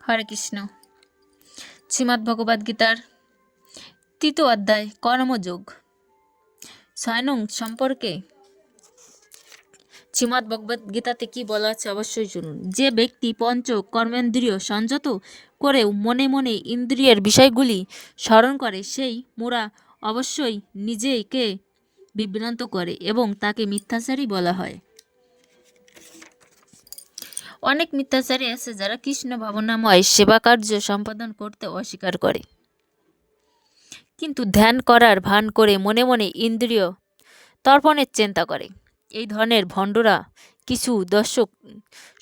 হরে কৃষ্ণ। শ্রীমদ্ ভগবদ্ গীতার 3য় অধ্যায় কর্মযোগ 6 নং সম্পর্কে শ্রীমদ্ ভগবদ্ গীতাতে কি বলা আছে অবশ্যই শুনুন। যে ব্যক্তি পঞ্চ কর্মেন্দ্রিয় সংযত করেও মনে মনে ইন্দ্রিয়ের বিষয়গুলি স্মরণ করে, সেই মোরা অবশ্যই নিজেকে বিভ্রান্ত করে এবং তাকে মিথ্যাচারী বলা হয়। অনেক মিথ্যাচারী আছে যারা কৃষ্ণ ভাবনাময় সেবা কার্য সম্পাদন করতে অস্বীকার করে, কিন্তু ধ্যান করার ভান করে মনে মনে ইন্দ্রিয় তর্পণের চিন্তা করে। এই ধরনের ভণ্ডরা কিছু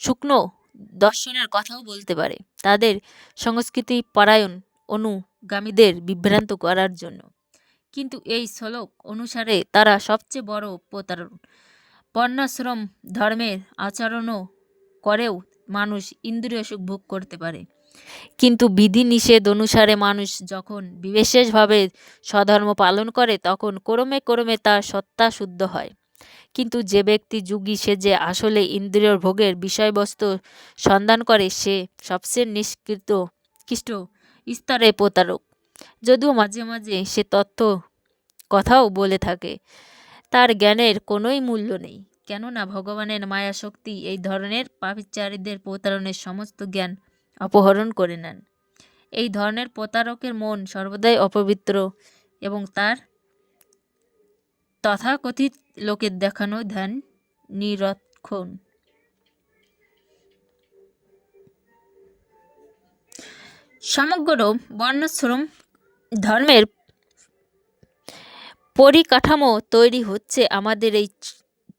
শুকনো দর্শনের কথাও বলতে পারে, তাদের সংস্কৃতি পরায়ণ অনুগামীদের বিভ্রান্ত করার জন্য। কিন্তু এই শ্লোক অনুসারে তারা সবচেয়ে বড় প্রতারণ। বর্ণাশ্রম ধর্মের আচরণও করেও মানুষ ইন্দ্রিয় সুখ ভোগ করতে পারে, কিন্তু বিধি নিষেধ অনুসারে মানুষ যখন বিশেষভাবে স্বধর্ম পালন করে তখন ক্রমে ক্রমে তার সত্তা শুদ্ধ হয়। কিন্তু যে ব্যক্তি যোগী সেজে আসলে ইন্দ্রিয় ভোগের বিষয়বস্তু সন্ধান করে, সে সবচেয়ে নিকৃষ্ট স্তরে প্রতারক। যদিও মাঝে মাঝে সে তথ্য কথাও বলে থাকে, তার জ্ঞানের কোনোই মূল্য নেই, কেননা ভগবানের মায়া শক্তি এই ধরনের পাপিচারীদের প্রতারণের সমস্ত জ্ঞান অপহরণ করে নেন। এই ধরনের প্রতারকের মন সর্বদাই অপবিত্র এবং তার তথাকথিত লোকের দেখানো ধ্যান নিরক্ষণ। সমগ্র বর্ণাশ্রম ধর্মের পরিকাঠামো তৈরি হচ্ছে আমাদের এই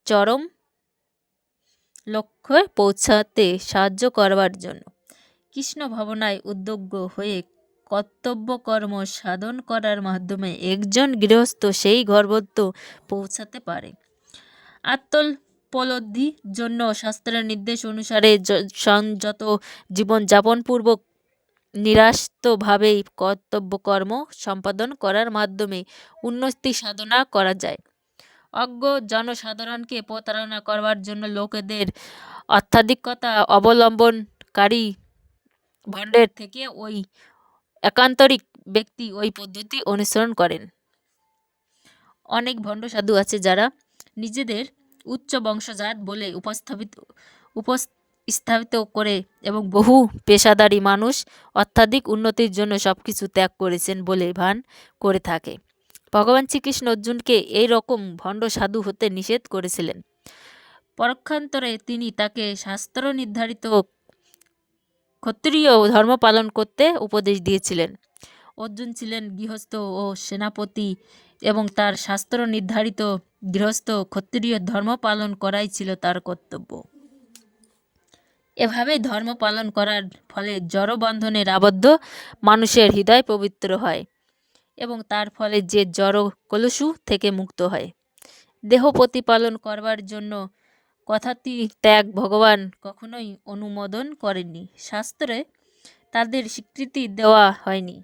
চরম লক্ষ্যে পৌঁছাতে সাহায্য করবার জন্য। কৃষ্ণ ভাবনায় উদ্যোগ্য হয়ে কর্তব্য কর্ম সাধন করার মাধ্যমে একজন গৃহস্থ সেই গর্ভত্ব পৌঁছাতে পারে। আত্মোপলব্ধির জন্য শাস্ত্রের নির্দেশ অনুসারে সংযত জীবনযাপনপূর্বক নিরাস্তভাবেই কর্তব্য কর্ম সম্পাদন করার মাধ্যমে উন্নতি সাধনা করা যায়। অজ্ঞ জনসাধারণকে প্রতারণা করবার জন্য লোকেদের অত্যাধিকতা অবলম্বনকারী ভণ্ডের থেকে ওই একান্তরিক ব্যক্তি ওই পদ্ধতি অনুসরণ করেন। অনেক ভণ্ড সাধু আছে যারা নিজেদের উচ্চ বংশজাত বলে উপস্থাপিত করে এবং বহু পেশাদারী মানুষ অত্যাধিক উন্নতির জন্য সবকিছু ত্যাগ করেছেন বলে ভান করে থাকে। ভগবান শ্রীকৃষ্ণ অর্জুনকে এই রকম ভণ্ড সাধু হতে নিষেধ করেছিলেন। পরক্ষান্তরে তিনি তাকে শাস্ত্র নির্ধারিত ক্ষত্রিয় ধর্ম পালন করতে উপদেশ দিয়েছিলেন। অর্জুন ছিলেন গৃহস্থ ও সেনাপতি এবং তার শাস্ত্র নির্ধারিত গৃহস্থ ক্ষত্রিয় ধর্ম পালন করাই ছিল তার কর্তব্য। এভাবে ধর্ম পালন করার ফলে জড় বন্ধনের আবদ্ধ মানুষের হৃদয় পবিত্র হয় এবং তার ফলে যে জড় কলুষ থেকে মুক্ত হয়। দেহ প্রতিপালন করবার জন্য কথাটি ত্যাগ ভগবান কখনোই অনুমোদন করেননি, শাস্ত্রে তাদের স্বীকৃতি দেওয়া হয়নি।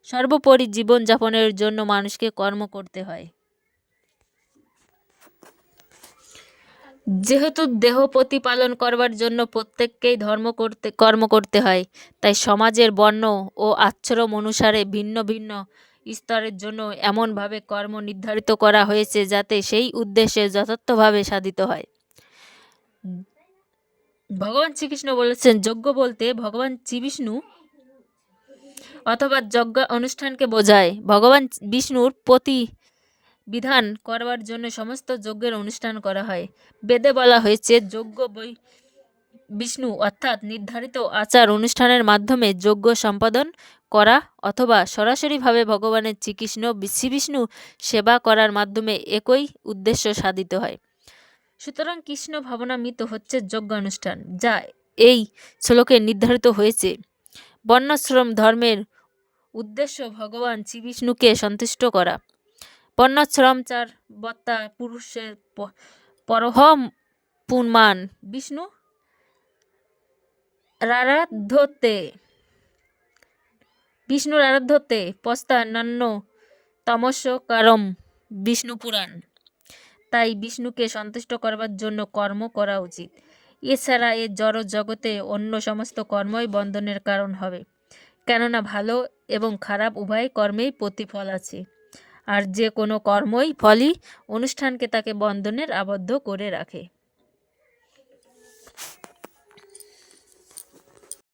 সর্বোপরি জীবনযাপনের জন্য মানুষকে কর্ম করতে হয়। যেহেতু দেহ প্রতিপালন করবার জন্য প্রত্যেককেই কর্ম করতে হয়, তাই সমাজের বর্ণ ও আশ্রম অনুসারে ভিন্ন ভিন্ন স্তরের জন্য এমনভাবে কর্ম নির্ধারিত করা হয়েছে যাতে সেই উদ্দেশ্যে যথার্থভাবে সাধিত হয়। ভগবান শ্রীকৃষ্ণ বলেছেন, যজ্ঞ বলতে ভগবান শ্রীবিষ্ণু অথবা যজ্ঞ অনুষ্ঠানকে বোঝায়। ভগবান বিষ্ণুর বিধান করবার জন্য সমস্ত যজ্ঞের অনুষ্ঠান করা হয়। বেদে বলা হয়েছে, যজ্ঞ বিষ্ণু অর্থাৎ নির্ধারিত আচার অনুষ্ঠানের মাধ্যমে যজ্ঞ সম্পাদন করা অথবা সরাসরিভাবে ভগবানের শ্রীবিষ্ণু সেবা করার মাধ্যমে একই উদ্দেশ্য সাধিত হয়। সুতরাং কৃষ্ণ ভাবনামৃত হচ্ছে যজ্ঞ অনুষ্ঠান, যা এই শ্লোকে নির্ধারিত হয়েছে। বর্ণাশ্রম ধর্মের উদ্দেশ্য ভগবান শ্রীবিষ্ণুকে সন্তুষ্ট করা। বর্ণাশ্রমচার বত্তা পুরুষের পরম পুণ্যমান বিষ্ণু আরাধ্যতে পস্তান্নান্য তমস্কারম বিষ্ণু পুরাণ। তাই বিষ্ণুকে সন্তুষ্ট করবার জন্য কর্ম করা উচিত। এছাড়া এর জড় জগতে অন্য সমস্ত কর্মই বন্ধনের কারণ হবে, কেননা ভালো এবং খারাপ উভয় কর্মেই প্রতিফল আছে, আর যে কোনো কর্মই ফলই অনুষ্ঠানকে তাকে বন্ধনের আবদ্ধ করে রাখে।